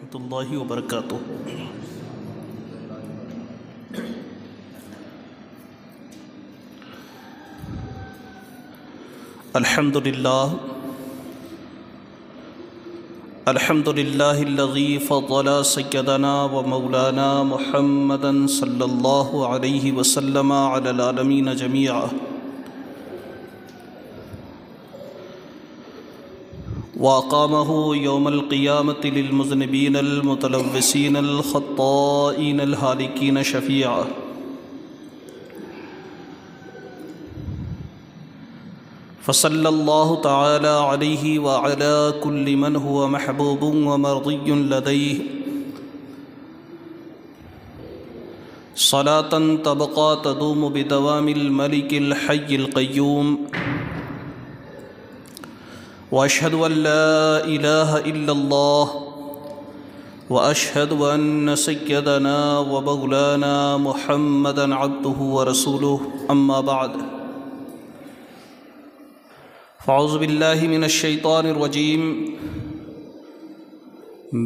ورحمۃ اللہ وبرکاتہ۔ الحمد للہ الذی فضل سیدنا و مولانا محمدا صلی اللہ علیہ وسلم علی العالمین جمیعا، واقامہ یوم القیامۃ للمذنبین المتلوثین الخطائین الہالکین شفیعا۔ فصلی اللہ تعالی علیہ وعلی کل من هو محبوب ومرضی لدیہ، صلاة تبقى تدوم بدوام الملك الحي القيوم، وأشهد أن لا إله إلا الله، وأشهد أن سيدنا ومولانا محمدا عبده ورسوله، أما بعد، فاعوذ بالله من الشيطان الرجيم،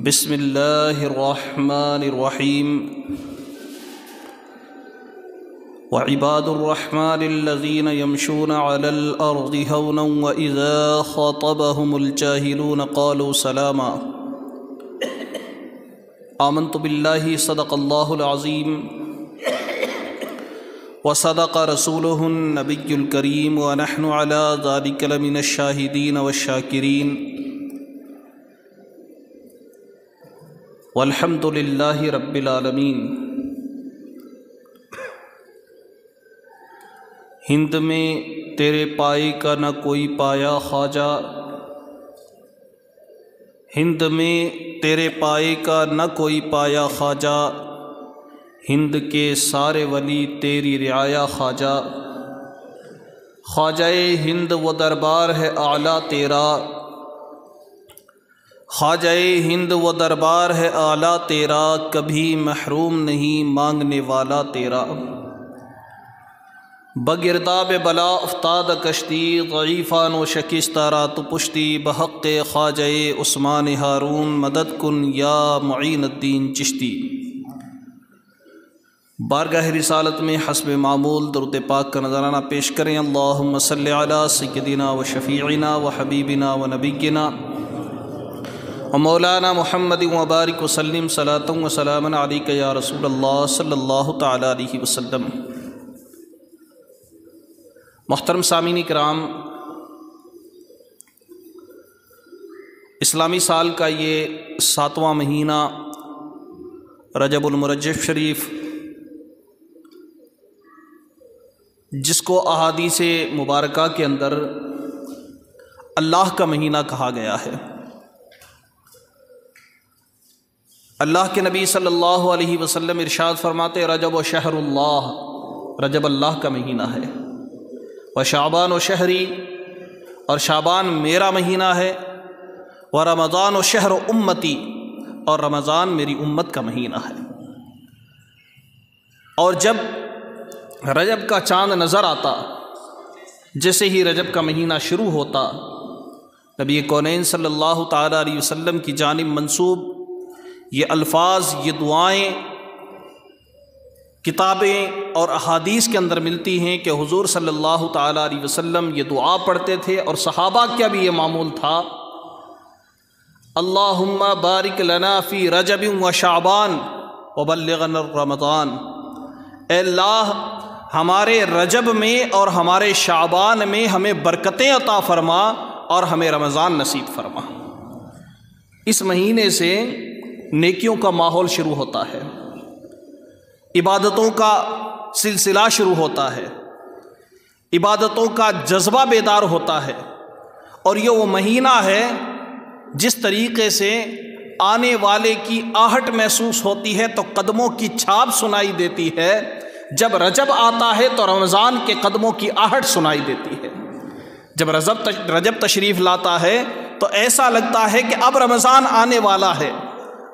بسم الله الرحمن الرحيم، وعباد الرحمن الذين يمشون على الأرض هونا وإذا خاطبهم الجاهلون قالوا سلاما۔ آمنت بالله صدق الله العظيم وصدق رسوله النبي الكريم ونحن على ذلك لمن الشاهدين والشاكرين، والحمد لله رب العالمين۔ ہند میں تیرے پائے کا نہ کوئی پایا خواجہ، ہند میں تیرے پائے کا نہ کوئی پایا خواجہ، ہند کے سارے ولی تیری رعایا خواجہ، خواجہ ہند وہ دربار ہے اعلیٰ تیرا، خواجہ ہند وہ دربار ہے اعلیٰ تیرا، کبھی محروم نہیں مانگنے والا تیرا۔ بگرداب بلا افتاد کشتی، ضعیفان و شکستہ را تو پشتی، بحق خواجہ عثمان ہارون مدد کن یا معین الدین چشتی۔ بارگاہ رسالت میں حسب معمول درود پاک کا نذرانہ پیش کریں۔ اللہم صلی علی سیدنا و شفیعنا و حبیبنا و نبینا و مولانا محمد وبارک وسلم، صلاۃ و سلام علیک یا رسول اللہ صلی اللہ تعالی علیہ وسلم۔ محترم سامعین کرام، اسلامی سال کا یہ 7واں مہینہ رجب المرجب شریف، جس کو احادیث مبارکہ کے اندر اللہ کا مہینہ کہا گیا ہے، اللہ کے نبی صلی اللہ علیہ وسلم ارشاد فرماتے رجب و شہر اللہ، رجب اللہ کا مہینہ ہے، و شعبان و شہری، اور شعبان میرا مہینہ ہے، و رمضان و شہر امتی، اور رمضان میری امت کا مہینہ ہے۔ اور جب رجب کا چاند نظر آتا، جیسے ہی رجب کا مہینہ شروع ہوتا، نبی کونین صلی اللہ تعالیٰ علیہ وسلم کی جانب منسوب یہ الفاظ، یہ دعائیں کتابیں اور احادیث کے اندر ملتی ہیں کہ حضور صلی اللہ تعالیٰ علیہ وسلم یہ دعا پڑھتے تھے، اور صحابہ کا بھی یہ معمول تھا، اللہم بارک لنا فی رجب و شعبان وبلغنا رمضان، اے اللہ ہمارے رجب میں اور ہمارے شعبان میں ہمیں برکتیں عطا فرما اور ہمیں رمضان نصیب فرما۔ اس مہینے سے نیکیوں کا ماحول شروع ہوتا ہے، عبادتوں کا سلسلہ شروع ہوتا ہے، عبادتوں کا جذبہ بیدار ہوتا ہے، اور یہ وہ مہینہ ہے جس طریقے سے آنے والے کی آہٹ محسوس ہوتی ہے تو قدموں کی چھاپ سنائی دیتی ہے، جب رجب آتا ہے تو رمضان کے قدموں کی آہٹ سنائی دیتی ہے۔ جب رجب تشریف لاتا ہے تو ایسا لگتا ہے کہ اب رمضان آنے والا ہے،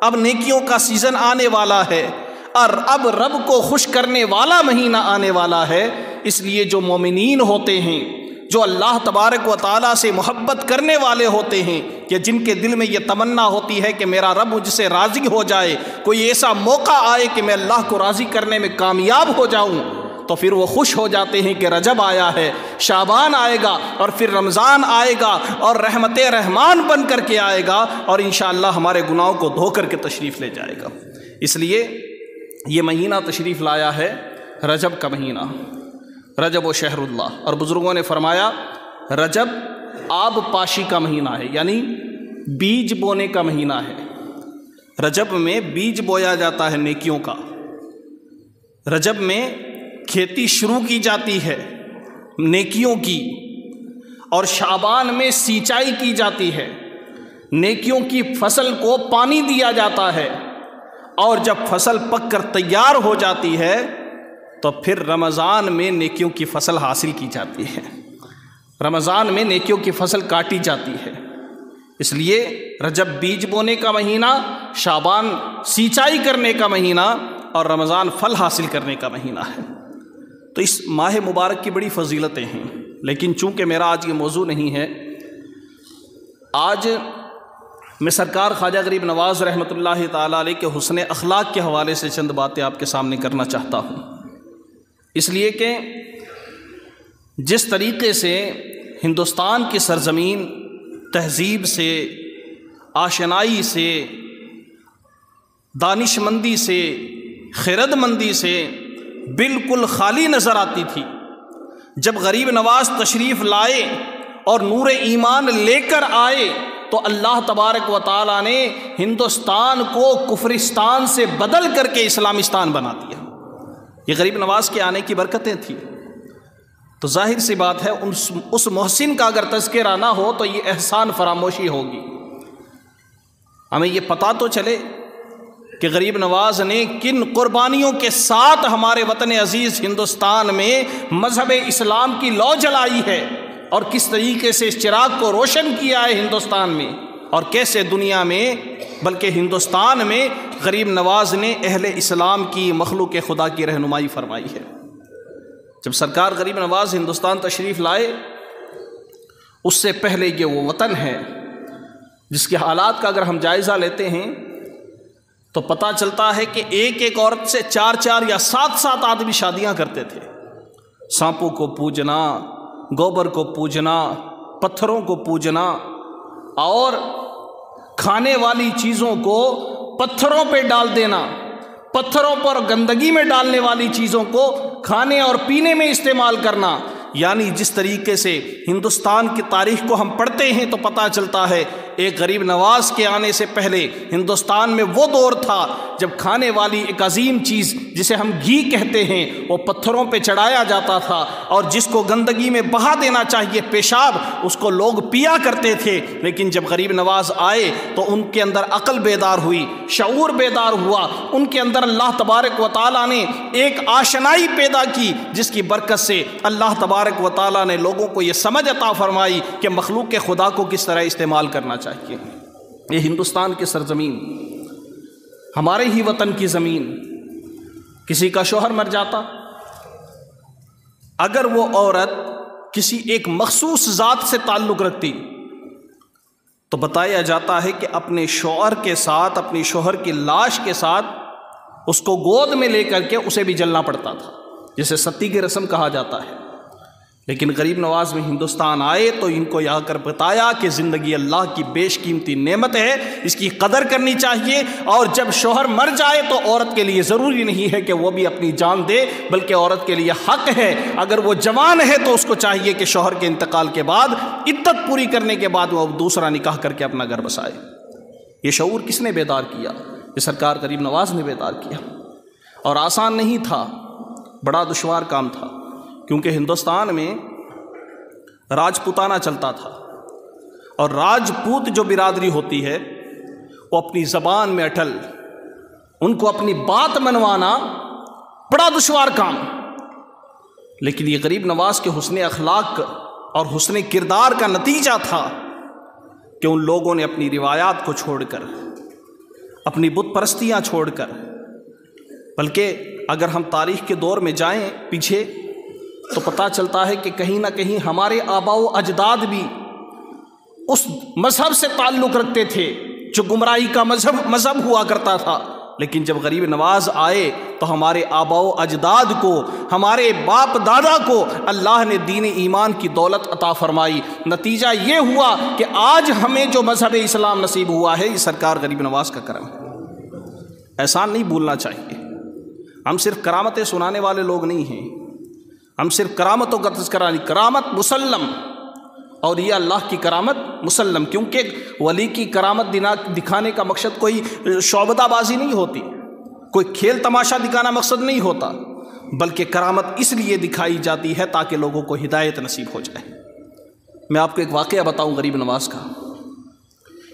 اب نیکیوں کا سیزن آنے والا ہے، اور اب رب کو خوش کرنے والا مہینہ آنے والا ہے۔ اس لیے جو مومنین ہوتے ہیں، جو اللہ تبارک و تعالیٰ سے محبت کرنے والے ہوتے ہیں، کہ جن کے دل میں یہ تمنا ہوتی ہے کہ میرا رب مجھ سے راضی ہو جائے، کوئی ایسا موقع آئے کہ میں اللہ کو راضی کرنے میں کامیاب ہو جاؤں، تو پھر وہ خوش ہو جاتے ہیں کہ رجب آیا ہے، شعبان آئے گا، اور پھر رمضان آئے گا اور رحمت رحمان بن کر کے آئے گا، اور انشاءاللہ ہمارے گناہوں کو دھو کر کے تشریف لے جائے گا۔ اس لیے یہ مہینہ تشریف لایا ہے رجب کا مہینہ، رجب و شہر اللہ، اور بزرگوں نے فرمایا رجب آب پاشی کا مہینہ ہے، یعنی بیج بونے کا مہینہ ہے۔ رجب میں بیج بویا جاتا ہے نیکیوں کا، رجب میں کھیتی شروع کی جاتی ہے نیکیوں کی، اور شعبان میں سینچائی کی جاتی ہے، نیکیوں کی فصل کو پانی دیا جاتا ہے، اور جب فصل پک کر تیار ہو جاتی ہے تو پھر رمضان میں نیکیوں کی فصل حاصل کی جاتی ہے، رمضان میں نیکیوں کی فصل کاٹی جاتی ہے۔ اس لیے رجب بیج بونے کا مہینہ، شعبان سینچائی کرنے کا مہینہ، اور رمضان پھل حاصل کرنے کا مہینہ ہے۔ تو اس ماہ مبارک کی بڑی فضیلتیں ہیں، لیکن چونکہ میرا آج یہ موضوع نہیں ہے، آج میں سرکار خواجہ غریب نواز رحمۃ اللہ تعالیٰ علیہ کے حسن اخلاق کے حوالے سے چند باتیں آپ کے سامنے کرنا چاہتا ہوں، اس لیے کہ جس طریقے سے ہندوستان کی سرزمین تہذیب سے، آشنائی سے، دانش مندی سے، خرد مندی سے بالکل خالی نظر آتی تھی، جب غریب نواز تشریف لائے اور نور ایمان لے کر آئے تو اللہ تبارک و تعالیٰ نے ہندوستان کو کفرستان سے بدل کر کے اسلامستان بنا دیا۔ یہ غریب نواز کے آنے کی برکتیں تھیں۔ تو ظاہر سی بات ہے اس محسن کا اگر تذکرہ نہ ہو تو یہ احسان فراموشی ہوگی۔ ہمیں یہ پتہ تو چلے کہ غریب نواز نے کن قربانیوں کے ساتھ ہمارے وطن عزیز ہندوستان میں مذہب اسلام کی لو جلائی ہے، اور کس طریقے سے اس چراغ کو روشن کیا ہے ہندوستان میں، اور کیسے دنیا میں بلکہ ہندوستان میں غریب نواز نے اہل اسلام کی، مخلوق خدا کی رہنمائی فرمائی ہے۔ جب سرکار غریب نواز ہندوستان تشریف لائے، اس سے پہلے یہ وہ وطن ہے جس کے حالات کا اگر ہم جائزہ لیتے ہیں تو پتہ چلتا ہے کہ ایک ایک عورت سے 4 یا 7 آدمی شادیاں کرتے تھے۔ سانپوں کو پوجنا، گوبر کو پوجنا، پتھروں کو پوجنا، اور کھانے والی چیزوں کو پتھروں پہ ڈال دینا، پتھروں پر گندگی میں ڈالنے والی چیزوں کو کھانے اور پینے میں استعمال کرنا۔ یعنی جس طریقے سے ہندوستان کی تاریخ کو ہم پڑھتے ہیں تو پتہ چلتا ہے ایک غریب نواز کے آنے سے پہلے ہندوستان میں وہ دور تھا جب کھانے والی ایک عظیم چیز جسے ہم گھی کہتے ہیں وہ پتھروں پہ چڑھایا جاتا تھا، اور جس کو گندگی میں بہا دینا چاہیے پیشاب، اس کو لوگ پیا کرتے تھے۔ لیکن جب غریب نواز آئے تو ان کے اندر عقل بیدار ہوئی، شعور بیدار ہوا، ان کے اندر اللہ تبارک و تعالیٰ نے ایک آشنائی پیدا کی، جس کی برکت سے اللہ تبارک و تعالیٰ نے لوگوں کو یہ سمجھ عطا فرمائی کہ مخلوق کے خدا کو کس طرح استعمال کرنا چاہیے۔ یہ ہندوستان کی سرزمین، ہمارے ہی وطن کی زمین، کسی کا شوہر مر جاتا، اگر وہ عورت کسی ایک مخصوص ذات سے تعلق رکھتی تو بتایا جاتا ہے کہ اپنے شوہر کے ساتھ، اپنی شوہر کی لاش کے ساتھ اس کو گود میں لے کر کے اسے بھی جلنا پڑتا تھا، جسے ستی کی رسم کہا جاتا ہے۔ لیکن غریب نواز میں ہندوستان آئے تو ان کو آ کر بتایا کہ زندگی اللہ کی بیش قیمتی نعمت ہے، اس کی قدر کرنی چاہیے، اور جب شوہر مر جائے تو عورت کے لیے ضروری نہیں ہے کہ وہ بھی اپنی جان دے، بلکہ عورت کے لیے حق ہے، اگر وہ جوان ہے تو اس کو چاہیے کہ شوہر کے انتقال کے بعد عدت پوری کرنے کے بعد وہ دوسرا نکاح کر کے اپنا گھر بسائے۔ یہ شعور کس نے بیدار کیا؟ یہ سرکار غریب نواز نے بیدار کیا، اور آسان نہیں تھا، بڑا دشوار کام تھا، کیونکہ ہندوستان میں راجپوتانہ چلتا تھا، اور راجپوت جو برادری ہوتی ہے وہ اپنی زبان میں اٹل، ان کو اپنی بات منوانا بڑا دشوار کام۔ لیکن یہ غریب نواز کے حسن اخلاق اور حسن کردار کا نتیجہ تھا کہ ان لوگوں نے اپنی روایات کو چھوڑ کر، اپنی بت پرستیاں چھوڑ کر، بلکہ اگر ہم تاریخ کے دور میں جائیں پیچھے تو پتہ چلتا ہے کہ کہیں نہ کہیں ہمارے آباء و اجداد بھی اس مذہب سے تعلق رکھتے تھے جو گمراہی کا مذہب ہوا کرتا تھا، لیکن جب غریب نواز آئے تو ہمارے آباء و اجداد کو، ہمارے باپ دادا کو اللہ نے دین ایمان کی دولت عطا فرمائی۔ نتیجہ یہ ہوا کہ آج ہمیں جو مذہب اسلام نصیب ہوا ہے، یہ سرکار غریب نواز کا کرم ہے۔ احسان نہیں بھولنا چاہیے۔ ہم صرف کرامتیں سنانے والے لوگ نہیں ہیں، ہم صرف کرامتوں کا تذکرہ نہیں، کرامت مسلم، اور یہ اللہ کی کرامت مسلم، کیونکہ ولی کی کرامت دکھانے کا مقصد کوئی شعبدہ بازی نہیں ہوتی، کوئی کھیل تماشا دکھانا مقصد نہیں ہوتا، بلکہ کرامت اس لیے دکھائی جاتی ہے تاکہ لوگوں کو ہدایت نصیب ہو جائے۔ میں آپ کو ایک واقعہ بتاؤں غریب نواز کا۔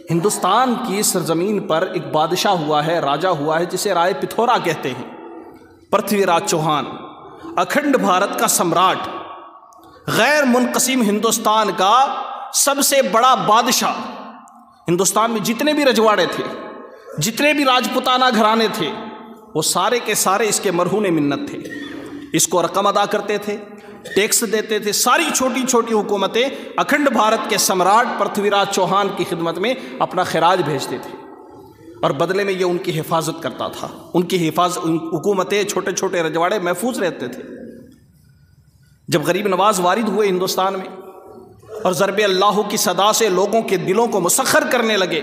ہندوستان کی سرزمین پر ایک بادشاہ ہوا ہے، راجہ ہوا ہے، جسے رائے پتھورا کہتے ہیں، پرتھوی راج چوہان، اکھنڈ بھارت کا سمراٹ، غیر منقسم ہندوستان کا سب سے بڑا بادشاہ۔ ہندوستان میں جتنے بھی رجواڑے تھے، جتنے بھی راجپوتانہ گھرانے تھے، وہ سارے کے سارے اس کے مرہون منت تھے، اس کو رقم ادا کرتے تھے، ٹیکس دیتے تھے۔ ساری چھوٹی چھوٹی حکومتیں اکھنڈ بھارت کے سمراٹ پرتھوی راج چوہان کی خدمت میں اپنا خراج بھیجتے تھے، اور بدلے میں یہ ان کی حفاظت کرتا تھا۔ ان کی حکومتیں، چھوٹے چھوٹے رجواڑے محفوظ رہتے تھے۔ جب غریب نواز وارد ہوئے ہندوستان میں اور ضرب اللہ کی صدا سے لوگوں کے دلوں کو مسخر کرنے لگے،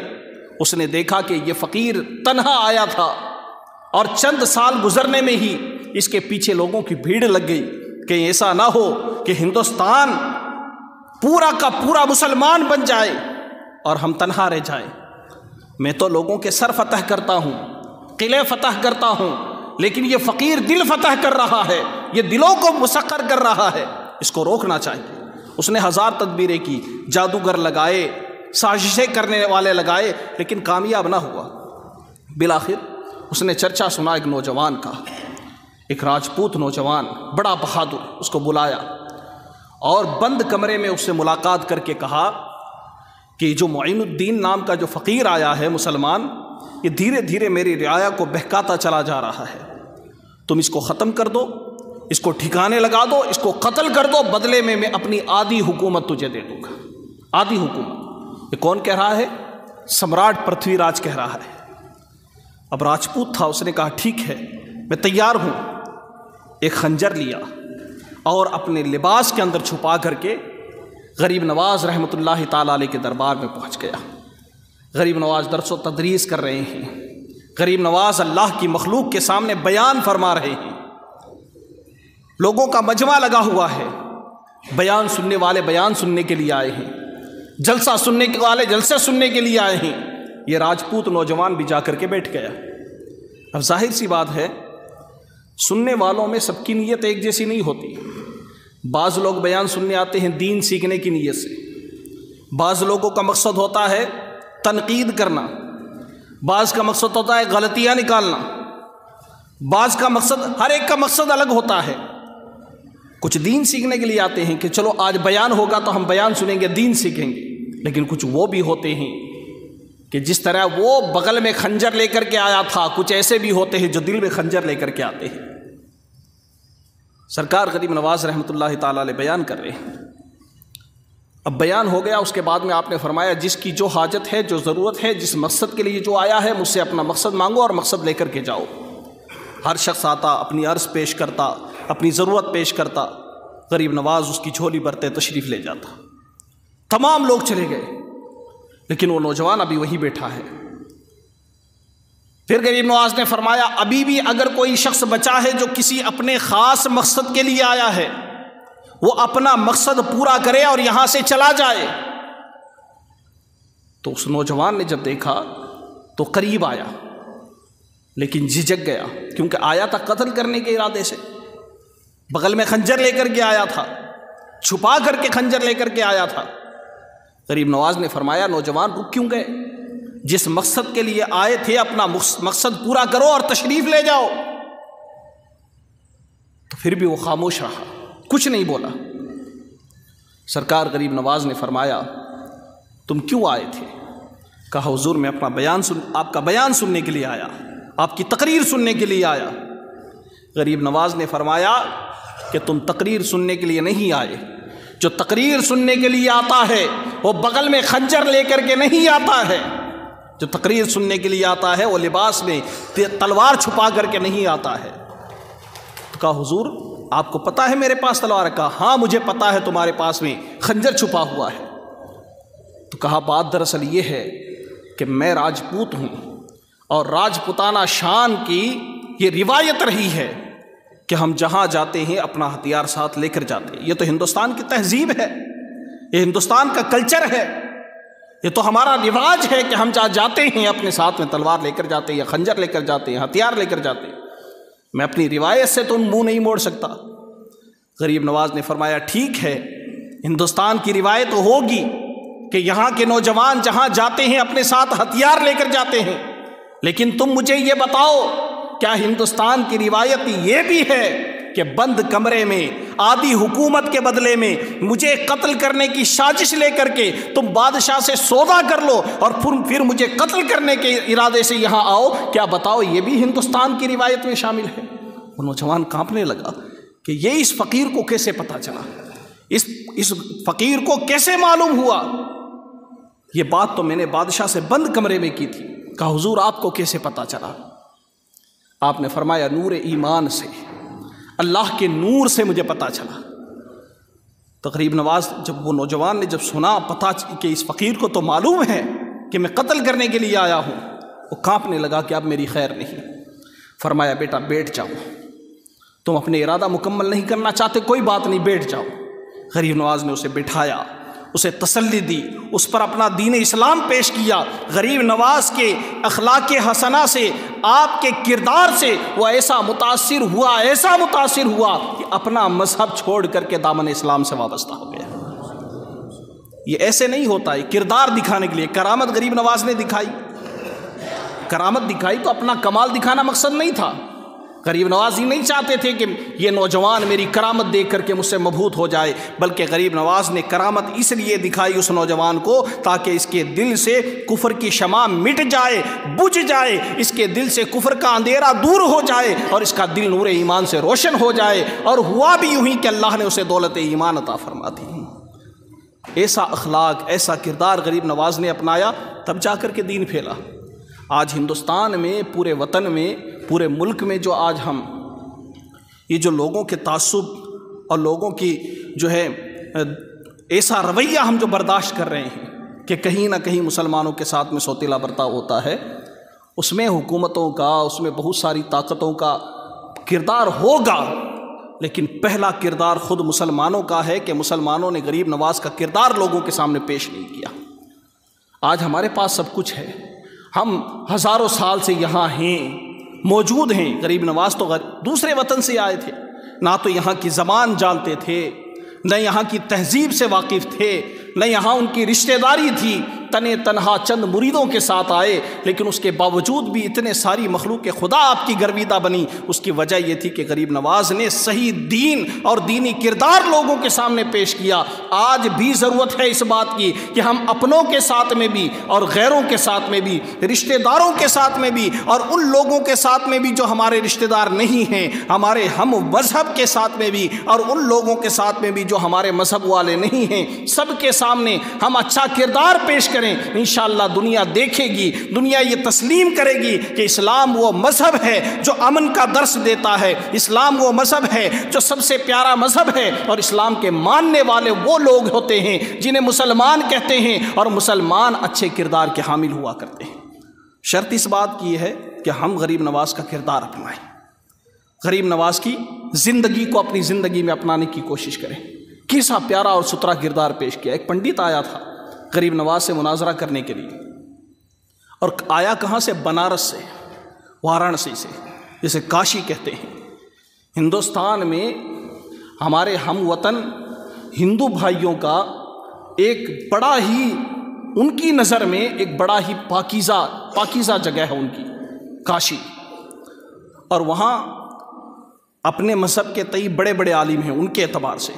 اس نے دیکھا کہ یہ فقیر تنہا آیا تھا، اور چند سال گزرنے میں ہی اس کے پیچھے لوگوں کی بھیڑ لگ گئی۔ کہ ایسا نہ ہو کہ ہندوستان پورا کا پورا مسلمان بن جائے اور ہم تنہا رہ جائیں۔ میں تو لوگوں کے سر فتح کرتا ہوں، قلعے فتح کرتا ہوں، لیکن یہ فقیر دل فتح کر رہا ہے، یہ دلوں کو مسخر کر رہا ہے، اس کو روکنا چاہیے۔ اس نے ہزار تدبیریں کی، جادوگر لگائے، سازشیں کرنے والے لگائے، لیکن کامیاب نہ ہوا۔ بالآخر اس نے چرچا سنا ایک نوجوان کا، ایک راجپوت نوجوان، بڑا بہادر، اس کو بلایا اور بند کمرے میں اس سے ملاقات کر کے کہا کہ جو معین الدین نام کا جو فقیر آیا ہے مسلمان، یہ دھیرے دھیرے میری رعایا کو بہکاتا چلا جا رہا ہے، تم اس کو ختم کر دو، اس کو ٹھکانے لگا دو، اس کو قتل کر دو، بدلے میں میں اپنی آدھی حکومت تجھے دے دوں گا۔ آدھی حکومت، یہ کون کہہ رہا ہے؟ سمراٹ پرتھوی راج کہہ رہا ہے۔ اب راجپوت تھا، اس نے کہا ٹھیک ہے، میں تیار ہوں۔ ایک خنجر لیا اور اپنے لباس کے اندر چھپا کر کے غریب نواز رحمۃ اللہ تعالیٰ علیہ کے دربار میں پہنچ گیا۔ غریب نواز درس و تدریس کر رہے ہیں، غریب نواز اللہ کی مخلوق کے سامنے بیان فرما رہے ہیں، لوگوں کا مجمع لگا ہوا ہے، بیان سننے والے بیان سننے کے لیے آئے ہیں، جلسہ سننے والے جلسے سننے کے لیے آئے ہیں۔ یہ راجپوت نوجوان بھی جا کر کے بیٹھ گیا۔ اب ظاہر سی بات ہے، سننے والوں میں سب کی نیت ایک جیسی نہیں ہوتی۔ بعض لوگ بیان سننے آتے ہیں دین سیکھنے کی نیت سے، بعض لوگوں کا مقصد ہوتا ہے تنقید کرنا، بعض کا مقصد ہوتا ہے غلطیاں نکالنا، بعض کا مقصد، ہر ایک کا مقصد الگ ہوتا ہے۔ کچھ دین سیکھنے کے لیے آتے ہیں کہ چلو آج بیان ہوگا تو ہم بیان سنیں گے، دین سیکھیں گے، لیکن کچھ وہ بھی ہوتے ہیں کہ جس طرح وہ بغل میں خنجر لے کر کے آیا تھا، کچھ ایسے بھی ہوتے ہیں جو دل میں خنجر لے کر کے آتے ہیں۔ سرکار غریب نواز رحمۃ اللہ تعالیٰ علیہ بیان کر رہے ہیں۔ اب بیان ہو گیا، اس کے بعد میں آپ نے فرمایا جس کی جو حاجت ہے، جو ضرورت ہے، جس مقصد کے لیے جو آیا ہے، مجھ سے اپنا مقصد مانگو اور مقصد لے کر کے جاؤ۔ ہر شخص آتا، اپنی عرض پیش کرتا، اپنی ضرورت پیش کرتا، غریب نواز اس کی جھولی بھرتے تشریف لے جاتا۔ تمام لوگ چلے گئے، لیکن وہ نوجوان ابھی وہی بیٹھا ہے۔ پھر غریب نواز نے فرمایا ابھی بھی اگر کوئی شخص بچا ہے جو کسی اپنے خاص مقصد کے لیے آیا ہے، وہ اپنا مقصد پورا کرے اور یہاں سے چلا جائے۔ تو اس نوجوان نے جب دیکھا تو قریب آیا، لیکن جھجک گیا، کیونکہ آیا تھا قتل کرنے کے ارادے سے، بغل میں خنجر لے کر کے آیا تھا، چھپا کر کے خنجر لے کر کے آیا تھا۔ غریب نواز نے فرمایا نوجوان رک کیوں گئے؟ جس مقصد کے لیے آئے تھے اپنا مقصد پورا کرو اور تشریف لے جاؤ۔ تو پھر بھی وہ خاموش رہا، کچھ نہیں بولا۔ سرکار غریب نواز نے فرمایا تم کیوں آئے تھے؟ کہا حضور میں اپنا آپ کا بیان سننے کے لیے آیا، آپ کی تقریر سننے کے لیے آیا۔ غریب نواز نے فرمایا کہ تم تقریر سننے کے لیے نہیں آئے۔ جو تقریر سننے کے لیے آتا ہے وہ بغل میں خنجر لے کر کے نہیں آتا ہے، جو تقریر سننے کے لیے آتا ہے وہ لباس میں تلوار چھپا کر کے نہیں آتا ہے۔ تو کہا حضور آپ کو پتہ ہے میرے پاس تلوار ہے؟ کہا ہاں مجھے پتہ ہے تمہارے پاس میں خنجر چھپا ہوا ہے۔ تو کہا بات دراصل یہ ہے کہ میں راجپوت ہوں اور راجپوتانہ شان کی یہ روایت رہی ہے کہ ہم جہاں جاتے ہیں اپنا ہتھیار ساتھ لے کر جاتے ہیں۔ یہ تو ہندوستان کی تہذیب ہے، یہ ہندوستان کا کلچر ہے، یہ تو ہمارا رواج ہے کہ ہم جہاں جاتے ہیں اپنے ساتھ میں تلوار لے کر جاتے ہیں یا خنجر لے کر جاتے ہیں، ہتھیار لے کر جاتے ہیں۔ میں اپنی روایت سے تو منہ نہیں موڑ سکتا۔ غریب نواز نے فرمایا ٹھیک ہے، ہندوستان کی روایت ہوگی کہ یہاں کے نوجوان جہاں جاتے ہیں اپنے ساتھ ہتھیار لے کر جاتے ہیں، لیکن تم مجھے یہ بتاؤ کیا ہندوستان کی روایت یہ بھی ہے کہ بند کمرے میں آدھی حکومت کے بدلے میں مجھے قتل کرنے کی سازش لے کر کے تم بادشاہ سے سودا کر لو اور پھر مجھے قتل کرنے کے ارادے سے یہاں آؤ؟ کیا بتاؤ یہ بھی ہندوستان کی روایت میں شامل ہے؟ وہ نوجوان کانپنے لگا کہ یہ اس فقیر کو کیسے پتہ چلا، اس فقیر کو کیسے معلوم ہوا؟ یہ بات تو میں نے بادشاہ سے بند کمرے میں کی تھی۔ کہا حضور آپ کو کیسے پتہ چلا؟ آپ نے فرمایا نور ایمان سے، اللہ کے نور سے مجھے پتہ چلا۔ تو غریب نواز جب وہ نوجوان نے جب سنا پتہ کہ اس فقیر کو تو معلوم ہے کہ میں قتل کرنے کے لیے آیا ہوں، وہ کانپنے لگا کہ اب میری خیر نہیں۔ فرمایا بیٹا بیٹھ جاؤ، تم اپنے ارادہ مکمل نہیں کرنا چاہتے کوئی بات نہیں، بیٹھ جاؤ۔ غریب نواز نے اسے بٹھایا، اسے تسلی دی، اس پر اپنا دین اسلام پیش کیا۔ غریب نواز کے اخلاق حسنہ سے، آپ کے کردار سے وہ ایسا متاثر ہوا کہ اپنا مذہب چھوڑ کر کے دامن اسلام سے وابستہ ہو گیا۔ یہ ایسے نہیں ہوتا ہے، کردار دکھانے کے لیے کرامت غریب نواز نے دکھائی، کرامت دکھائی تو اپنا کمال دکھانا مقصد نہیں تھا۔ غریب نواز ہی نہیں چاہتے تھے کہ یہ نوجوان میری کرامت دیکھ کر کے مجھ سے مبہوت ہو جائے، بلکہ غریب نواز نے کرامت اس لیے دکھائی اس نوجوان کو تاکہ اس کے دل سے کفر کی شمع مٹ جائے، بجھ جائے، اس کے دل سے کفر کا اندھیرا دور ہو جائے اور اس کا دل نور ایمان سے روشن ہو جائے۔ اور ہوا بھی یوں ہی کہ اللہ نے اسے دولت ایمان عطا فرما دی۔ ایسا اخلاق، ایسا کردار غریب نواز نے اپنایا، تب جا کر کے دین پھیلا۔ آج ہندوستان میں، پورے وطن میں، پورے ملک میں جو آج ہم یہ جو لوگوں کے تعصب اور لوگوں کی جو ہے ایسا رویہ ہم جو برداشت کر رہے ہیں کہ کہیں نہ کہیں مسلمانوں کے ساتھ میں سوتیلا برتاؤ ہوتا ہے، اس میں حکومتوں کا، اس میں بہت ساری طاقتوں کا کردار ہوگا، لیکن پہلا کردار خود مسلمانوں کا ہے کہ مسلمانوں نے غریب نواز کا کردار لوگوں کے سامنے پیش نہیں کیا۔ آج ہمارے پاس سب کچھ ہے، ہم ہزاروں سال سے یہاں ہیں، موجود ہیں۔ غریب نواز تو دوسرے وطن سے آئے تھے، نہ تو یہاں کی زبان جانتے تھے، نہ یہاں کی تہذیب سے واقف تھے، نہ یہاں ان کی رشتہ داری تھی۔ تنے تنہا چند مریدوں کے ساتھ آئے، لیکن اس کے باوجود بھی اتنے ساری مخلوق خدا آپ کی گرویدہ بنی۔ اس کی وجہ یہ تھی کہ غریب نواز نے صحیح دین اور دینی کردار لوگوں کے سامنے پیش کیا۔ آج بھی ضرورت ہے اس بات کی کہ ہم اپنوں کے ساتھ میں بھی اور غیروں کے ساتھ میں بھی، رشتہ داروں کے ساتھ میں بھی اور ان لوگوں کے ساتھ میں بھی جو ہمارے رشتہ دار نہیں ہیں، ہمارے ہم مذہب کے ساتھ میں بھی اور ان لوگوں کے ساتھ میں بھی جو ہمارے مذہب والے نہیں ہیں، سب کے سامنے ہم اچھا کردار پیش کریں۔ انشاءاللہ دنیا دیکھے گی، دنیا یہ تسلیم کرے گی کہ اسلام وہ مذہب ہے جو امن کا درس دیتا ہے، اسلام وہ مذہب ہے جو سب سے پیارا مذہب ہے، اور اسلام کے ماننے والے وہ لوگ ہوتے ہیں جنہیں مسلمان کہتے ہیں، اور مسلمان اچھے کردار کے حامل ہوا کرتے ہیں۔ شرط اس بات کی ہے کہ ہم غریب نواز کا کردار اپنائیں، غریب نواز کی زندگی کو اپنی زندگی میں اپنانے کی کوشش کریں۔ کیسا پیارا اور ستھرا کردار پیش کیا۔ ایک پنڈت آیا تھا غریب نواز سے مناظرہ کرنے کے لیے، اور آیا کہاں سے؟ بنارس سے، وارانسی سے، جسے کاشی کہتے ہیں۔ ہندوستان میں ہمارے ہم وطن ہندو بھائیوں کا ایک بڑا ہی، ان کی نظر میں ایک بڑا ہی پاکیزہ جگہ ہے ان کی، کاشی، اور وہاں اپنے مذہب کے تئیں بڑے بڑے عالم ہیں ان کے اعتبار سے،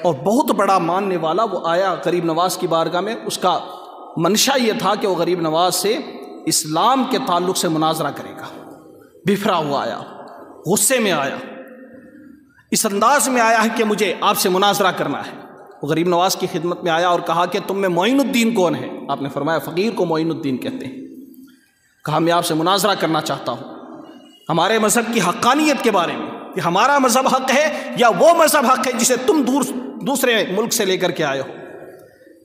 اور بہت بڑا ماننے والا۔ وہ آیا غریب نواز کی بارگاہ میں، اس کا منشا یہ تھا کہ وہ غریب نواز سے اسلام کے تعلق سے مناظرہ کرے گا۔ بفرا ہوا آیا، غصے میں آیا، اس انداز میں آیا ہے کہ مجھے آپ سے مناظرہ کرنا ہے۔ وہ غریب نواز کی خدمت میں آیا اور کہا کہ تم میں معین الدین کون ہے؟ آپ نے فرمایا فقیر کو معین الدین کہتے ہیں۔ کہا میں آپ سے مناظرہ کرنا چاہتا ہوں ہمارے مذہب کی حقانیت کے بارے میں، کہ ہمارا مذہب حق ہے یا وہ مذہب حق ہے جسے تم دوسرے ملک سے لے کر کے آئے ہو۔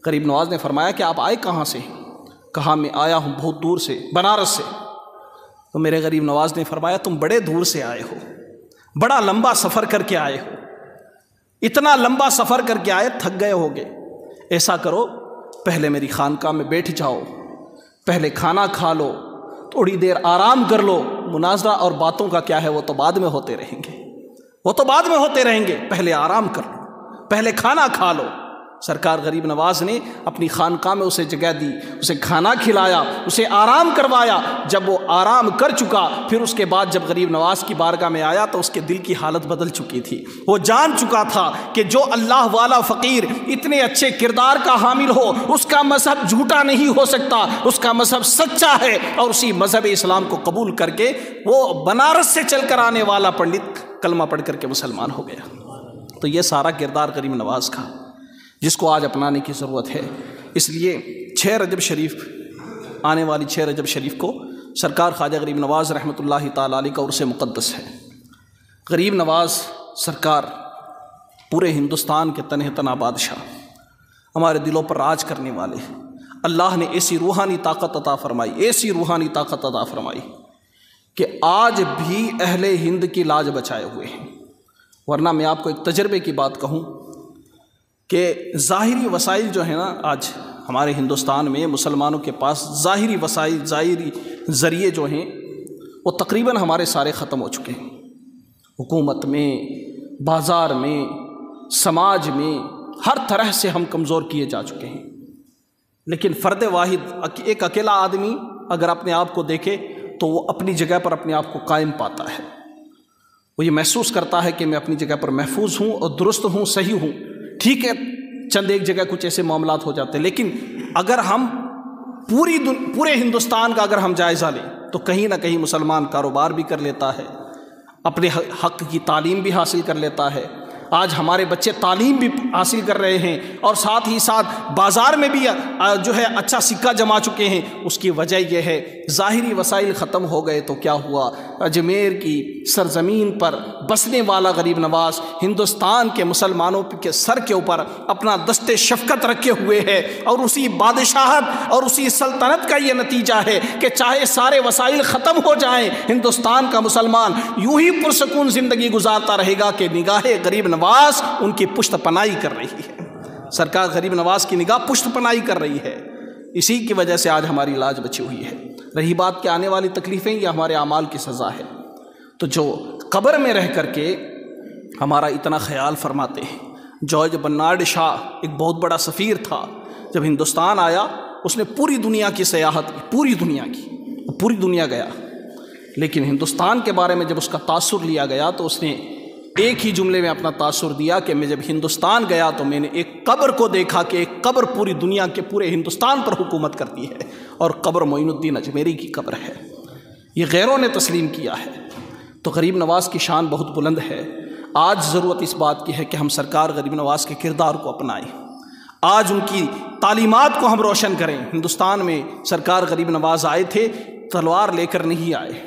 غریب نواز نے فرمایا کہ آپ آئے کہاں سے؟ کہا میں آیا ہوں بہت دور سے، بنارس سے۔ تو میرے غریب نواز نے فرمایا تم بڑے دور سے آئے ہو، بڑا لمبا سفر کر کے آئے ہو، اتنا لمبا سفر کر کے آئے تھک گئے ہوگے، ایسا کرو پہلے میری خانقاہ میں بیٹھ جاؤ، پہلے کھانا کھا لو، تھوڑی دیر آرام کر لو، مناظرہ اور باتوں کا کیا ہے وہ تو بعد میں ہوتے رہیں گے، وہ تو بعد میں ہوتے رہیں گے، پہلے آرام کر لو، پہلے کھانا کھا لو۔ سرکار غریب نواز نے اپنی خانقاہ میں اسے جگہ دی، اسے کھانا کھلایا، اسے آرام کروایا۔ جب وہ آرام کر چکا پھر اس کے بعد جب غریب نواز کی بارگاہ میں آیا تو اس کے دل کی حالت بدل چکی تھی۔ وہ جان چکا تھا کہ جو اللہ والا فقیر اتنے اچھے کردار کا حامل ہو اس کا مذہب جھوٹا نہیں ہو سکتا، اس کا مذہب سچا ہے، اور اسی مذہب اسلام کو قبول کر کے وہ بنارس سے چل کر آنے والا پنڈت کلمہ پڑھ کر کے مسلمان ہو گیا۔ تو یہ سارا کردار غریب نواز کا جس کو آج اپنانے کی ضرورت ہے۔ اس لیے 6 رجب شریف، آنے والی 6 رجب شریف کو سرکار خواجہ غریب نواز رحمۃ اللہ تعالیٰ علیہ کا عرس مقدس ہے۔ غریب نواز سرکار پورے ہندوستان کے تنہ تنہ بادشاہ، ہمارے دلوں پر راج کرنے والے، اللہ نے ایسی روحانی طاقت عطا فرمائی، ایسی روحانی طاقت عطا فرمائی کہ آج بھی اہل ہند کی لاج بچائے ہوئے ہیں۔ ورنہ میں آپ کو ایک تجربے کی بات کہوں کہ ظاہری وسائل جو ہیں نا، آج ہمارے ہندوستان میں مسلمانوں کے پاس ظاہری وسائل، ظاہری ذریعے جو ہیں وہ تقریباً ہمارے سارے ختم ہو چکے ہیں۔ حکومت میں، بازار میں، سماج میں، ہر طرح سے ہم کمزور کیے جا چکے ہیں۔ لیکن فرد واحد، ایک اکیلا آدمی اگر اپنے آپ کو دیکھے تو وہ اپنی جگہ پر اپنے آپ کو قائم پاتا ہے، وہ یہ محسوس کرتا ہے کہ میں اپنی جگہ پر محفوظ ہوں اور درست ہوں، صحیح ہوں۔ ٹھیک ہے چند ایک جگہ کچھ ایسے معاملات ہو جاتے ہیں، لیکن اگر ہم پورے ہندوستان کا اگر ہم جائزہ لیں تو کہیں نہ کہیں مسلمان کاروبار بھی کر لیتا ہے، اپنے حق کی تعلیم بھی حاصل کر لیتا ہے۔ آج ہمارے بچے تعلیم بھی حاصل کر رہے ہیں اور ساتھ ہی ساتھ بازار میں بھی جو ہے اچھا سکہ جما چکے ہیں۔ اس کی وجہ یہ ہے ظاہری وسائل ختم ہو گئے تو کیا ہوا، اجمیر کی سرزمین پر بسنے والا غریب نواز ہندوستان کے مسلمانوں کے سر کے اوپر اپنا دست شفقت رکھے ہوئے ہے، اور اسی بادشاہت اور اسی سلطنت کا یہ نتیجہ ہے کہ چاہے سارے وسائل ختم ہو جائیں، ہندوستان کا مسلمان یوں ہی پرسکون زندگی گزارتا رہے گا کہ نگاہ غریب نواز ان کی پشت پناہی کر رہی ہے۔ سرکار غریب نواز کی نگاہ پشت پناہی کر رہی ہے، اسی کی وجہ سے آج ہماری لاج بچی ہوئی ہے۔ رہی بات کہ آنے والی تکلیفیں یہ ہمارے اعمال کی سزا ہے، تو جو قبر میں رہ کر کے ہمارا اتنا خیال فرماتے ہیں۔ جارج برنارڈ شاہ ایک بہت بڑا سفیر تھا، جب ہندوستان آیا اس نے پوری دنیا کی سیاحت کی، پوری دنیا گیا، لیکن ہندوستان کے بارے میں جب اس کا تاثر لیا گیا تو اس نے ایک ہی جملے میں اپنا تاثر دیا کہ میں جب ہندوستان گیا تو میں نے ایک قبر کو دیکھا کہ ایک قبر پوری دنیا کے پورے ہندوستان پر حکومت کرتی ہے، اور قبر معین الدین اجمیری کی قبر ہے، یہ غیروں نے تسلیم کیا ہے۔ تو غریب نواز کی شان بہت بلند ہے۔ آج ضرورت اس بات کی ہے کہ ہم سرکار غریب نواز کے کردار کو اپنائیں، آج ان کی تعلیمات کو ہم روشن کریں۔ ہندوستان میں سرکار غریب نواز آئے تھے تلوار لے کر نہیں آئے،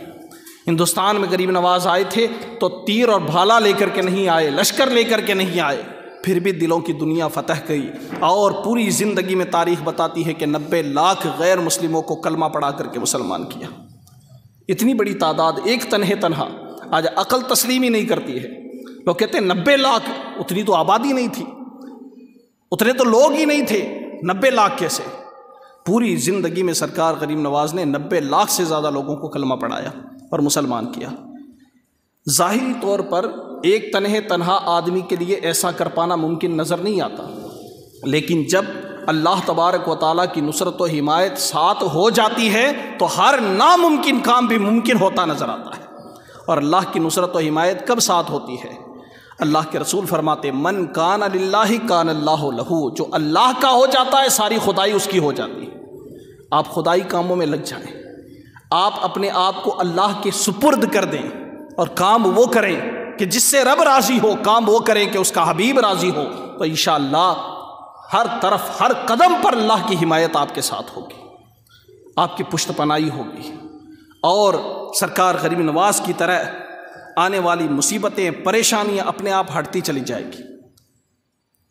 ہندوستان میں غریب نواز آئے تھے تو تیر اور بھالا لے کر کے نہیں آئے، لشکر لے کر کے نہیں آئے، پھر بھی دلوں کی دنیا فتح کی، اور پوری زندگی میں تاریخ بتاتی ہے کہ 90 لاکھ غیر مسلموں کو کلمہ پڑھا کر کے مسلمان کیا۔ اتنی بڑی تعداد ایک تنہا آج عقل تسلیم ہی نہیں کرتی ہے۔ لوگ کہتے ہیں 90 لاکھ، اتنی تو آبادی نہیں تھی، اتنے تو لوگ ہی نہیں تھے، 90 لاکھ کیسے؟ پوری زندگی میں سرکار غریب نواز نے 90 لاکھ سے زیادہ لوگوں کو کلمہ پڑھایا اور مسلمان کیا۔ ظاہری طور پر ایک تنہا آدمی کے لیے ایسا کر پانا ممکن نظر نہیں آتا، لیکن جب اللہ تبارک و تعالیٰ کی نصرت و حمایت ساتھ ہو جاتی ہے تو ہر ناممکن کام بھی ممکن ہوتا نظر آتا ہے۔ اور اللہ کی نصرت و حمایت کب ساتھ ہوتی ہے؟ اللہ کے رسول فرماتے من کان للہ کان اللہ لہو، جو اللہ کا ہو جاتا ہے ساری خدائی اس کی ہو جاتی ہے۔ آپ خدائی کاموں میں لگ جائیں، آپ اپنے آپ کو اللہ کے سپرد کر دیں اور کام وہ کریں کہ جس سے رب راضی ہو کام وہ کریں کہ اس کا حبیب راضی ہو، تو انشاءاللہ ہر طرف ہر قدم پر اللہ کی حمایت آپ کے ساتھ ہوگی، آپ کی پشت پناہی ہوگی، اور سرکار غریب نواز کی طرح آنے والی مصیبتیں پریشانیاں اپنے آپ ہٹتی چلی جائے گی۔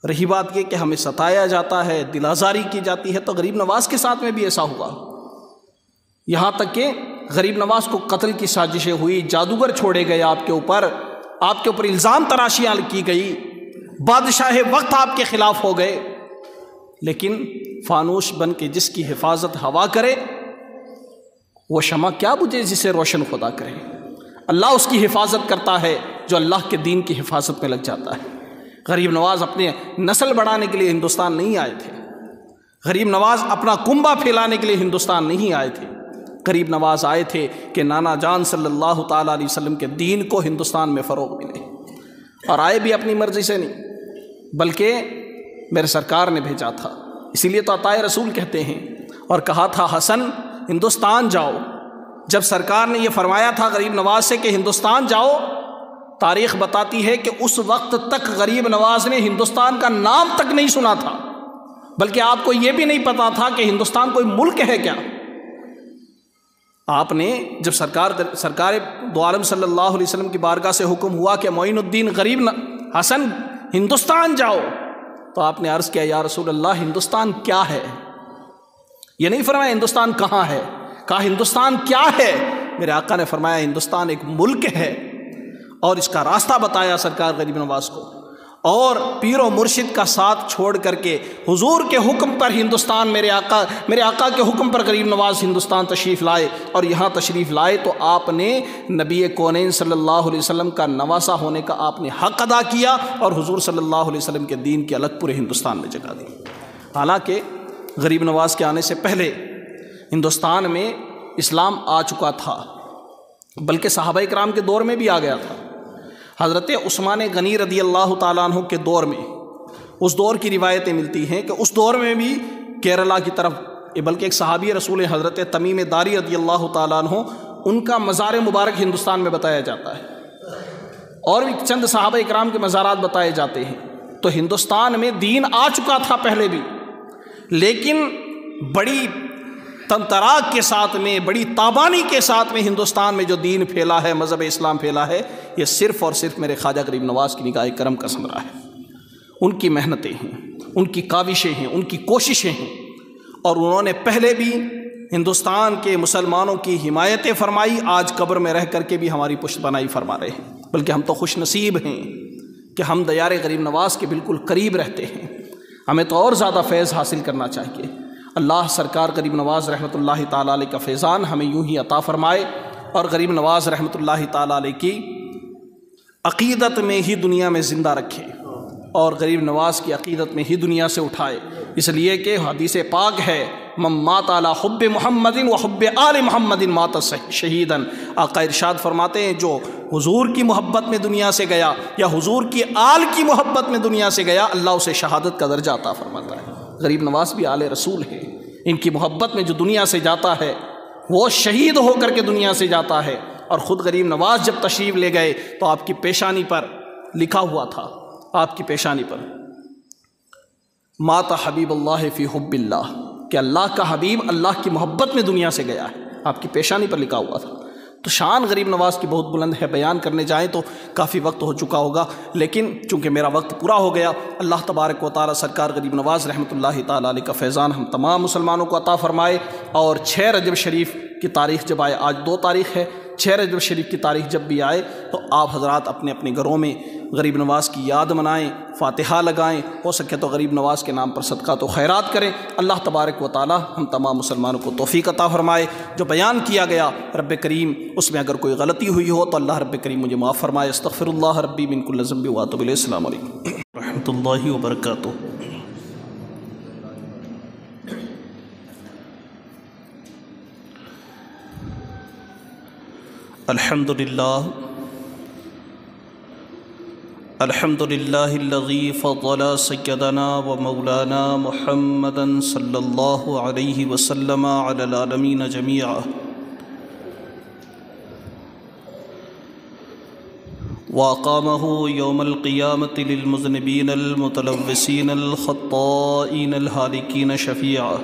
رہی بات یہ کہ ہمیں ستایا جاتا ہے، دل آزاری کی جاتی ہے، تو غریب نواز کے ساتھ میں بھی ایسا ہوا، یہاں تک کہ غریب نواز کو قتل کی سازشیں ہوئی، جادوگر چھوڑے گئے آپ کے اوپر الزام تراشیاں کی گئی، بادشاہ وقت آپ کے خلاف ہو گئے، لیکن فانوس بن کے جس کی حفاظت ہوا کرے وہ شمع کیا بجھے جسے روشن خدا کرے۔ اللہ اس کی حفاظت کرتا ہے جو اللہ کے دین کی حفاظت میں لگ جاتا ہے۔ غریب نواز اپنے نسل بڑھانے کے لیے ہندوستان نہیں آئے تھے، غریب نواز اپنا کنبہ پھیلانے کے لیے ہندوستان نہیں آئے تھے، غریب نواز آئے تھے کہ نانا جان صلی اللہ تعالیٰ علیہ وسلم کے دین کو ہندوستان میں فروغ ملے، اور آئے بھی اپنی مرضی سے نہیں بلکہ میرے سرکار نے بھیجا تھا، اسی لیے تو عطائے رسول کہتے ہیں، اور کہا تھا حسن ہندوستان جاؤ۔ جب سرکار نے یہ فرمایا تھا غریب نواز سے کہ ہندوستان جاؤ، تاریخ بتاتی ہے کہ اس وقت تک غریب نواز نے ہندوستان کا نام تک نہیں سنا تھا، بلکہ آپ کو یہ بھی نہیں پتا تھا کہ ہندوستان کوئی ملک ہے کیا۔ آپ نے جب سرکار دو عالم صلی اللہ علیہ وسلم کی بارگاہ سے حکم ہوا کہ معین الدین غریب حسن ہندوستان جاؤ، تو آپ نے عرض کیا یا رسول اللہ ہندوستان کیا ہے؟ یہ نہیں فرمایا ہندوستان کہاں ہے، کہا ہندوستان کیا ہے؟ میرے آقا نے فرمایا ہندوستان ایک ملک ہے، اور اس کا راستہ بتایا سرکار غریب نواز کو، اور پیر و مرشد کا ساتھ چھوڑ کر کے حضور کے حکم پر ہندوستان میرے آقا کے حکم پر غریب نواز ہندوستان تشریف لائے، اور یہاں تشریف لائے تو آپ نے نبی کونین صلی اللہ علیہ وسلم کا نواسا ہونے کا آپ نے حق ادا کیا، اور حضور صلی اللہ علیہ وسلم کے دین کی الگ پورے ہندوستان میں جگہ دی۔ حالانکہ غریب نواز کے آنے سے پہلے ہندوستان میں اسلام آ چکا تھا، بلکہ صحابہ کرام کے دور میں بھی آ گیا تھا۔ حضرت عثمان غنی رضی اللہ تعالیٰ عنہ کے دور میں، اس دور کی روایتیں ملتی ہیں کہ اس دور میں بھی کیرلا کی طرف، بلکہ ایک صحابی رسول حضرت تمیم داری رضی اللہ تعالیٰ عنہ، ان کا مزار مبارک ہندوستان میں بتایا جاتا ہے، اور بھی چند صحابہ اکرام کے مزارات بتائے جاتے ہیں۔ تو ہندوستان میں دین آ چکا تھا پہلے بھی، لیکن بڑی تنتراک کے ساتھ میں، بڑی تابانی کے ساتھ میں ہندوستان میں جو دین پھیلا ہے، مذہب اسلام پھیلا ہے، یہ صرف اور صرف میرے خواجہ غریب نواز کی نگاہ کرم کا ثمرہ ہے۔ ان کی محنتیں ہیں، ان کی کاوشیں ہیں، ان کی کوششیں ہیں، اور انہوں نے پہلے بھی ہندوستان کے مسلمانوں کی حمایتیں فرمائی، آج قبر میں رہ کر کے بھی ہماری پشت پناہی فرما رہے ہیں، بلکہ ہم تو خوش نصیب ہیں کہ ہم دیار غریب نواز کے بالکل قریب رہتے ہیں۔ ہمیں تو اور زیادہ فیض حاصل کرنا چاہیے۔ اللہ سرکار غریب نواز رحمۃ اللہ تعالیٰ علیہ کا فیضان ہمیں یوں ہی عطا فرمائے، اور غریب نواز رحمۃ اللہ تعالیٰ علیہ کی عقیدت میں ہی دنیا میں زندہ رکھے، اور غریب نواز کی عقیدت میں ہی دنیا سے اٹھائے، اس لیے کہ حدیث پاک ہے من مات علی حب محمد و حب آل محمد مات شہیدن۔ آقا ارشاد فرماتے ہیں جو حضور کی محبت میں دنیا سے گیا یا حضور کی آل کی محبت میں دنیا سے گیا، اللہ اسے شہادت کا درجہ عطا فرماتا ہے۔ غریب نواز بھی آل رسول ہے، ان کی محبت میں جو دنیا سے جاتا ہے وہ شہید ہو کر کے دنیا سے جاتا ہے۔ اور خود غریب نواز جب تشریف لے گئے تو آپ کی پیشانی پر لکھا ہوا تھا، آپ کی پیشانی پر مات حبیب اللہ فی حب اللہ، کہ اللہ کا حبیب اللہ کی محبت میں دنیا سے گیا ہے، آپ کی پیشانی پر لکھا ہوا تھا۔ تو شان غریب نواز کی بہت بلند ہے، بیان کرنے جائیں تو کافی وقت ہو چکا ہوگا، لیکن چونکہ میرا وقت پورا ہو گیا، اللہ تبارک و تعالیٰ سرکار غریب نواز رحمۃ اللہ تعالیٰ علیہ کا فیضان ہم تمام مسلمانوں کو عطا فرمائے۔ اور 6 رجب شریف کی تاریخ جب آئے، آج 2 تاریخ ہے، 6 رجب شریف کی تاریخ جب بھی آئے تو آپ حضرات اپنے اپنے گھروں میں غریب نواز کی یاد منائیں، فاتحہ لگائیں، ہو سکے تو غریب نواز کے نام پر صدقات و خیرات کریں۔ اللہ تبارک و تعالی ہم تمام مسلمانوں کو توفیق عطا فرمائے۔ جو بیان کیا گیا رب کریم اس میں اگر کوئی غلطی ہوئی ہو تو اللہ رب کریم مجھے معاف فرمائے۔ استغفر اللہ ربی من کل ذنب واتوب الیہ۔ السلام علیکم ورحمۃ اللہ وبرکاتہ۔ الحمد للہ الذی فضل سیدنا و مولانا محمدا صلی اللہ علیہ وسلم علی العالمین جمیعا، وأقامه يوم القيامة للمذنبين المتلوثين الخطائين الهالكين شفيعا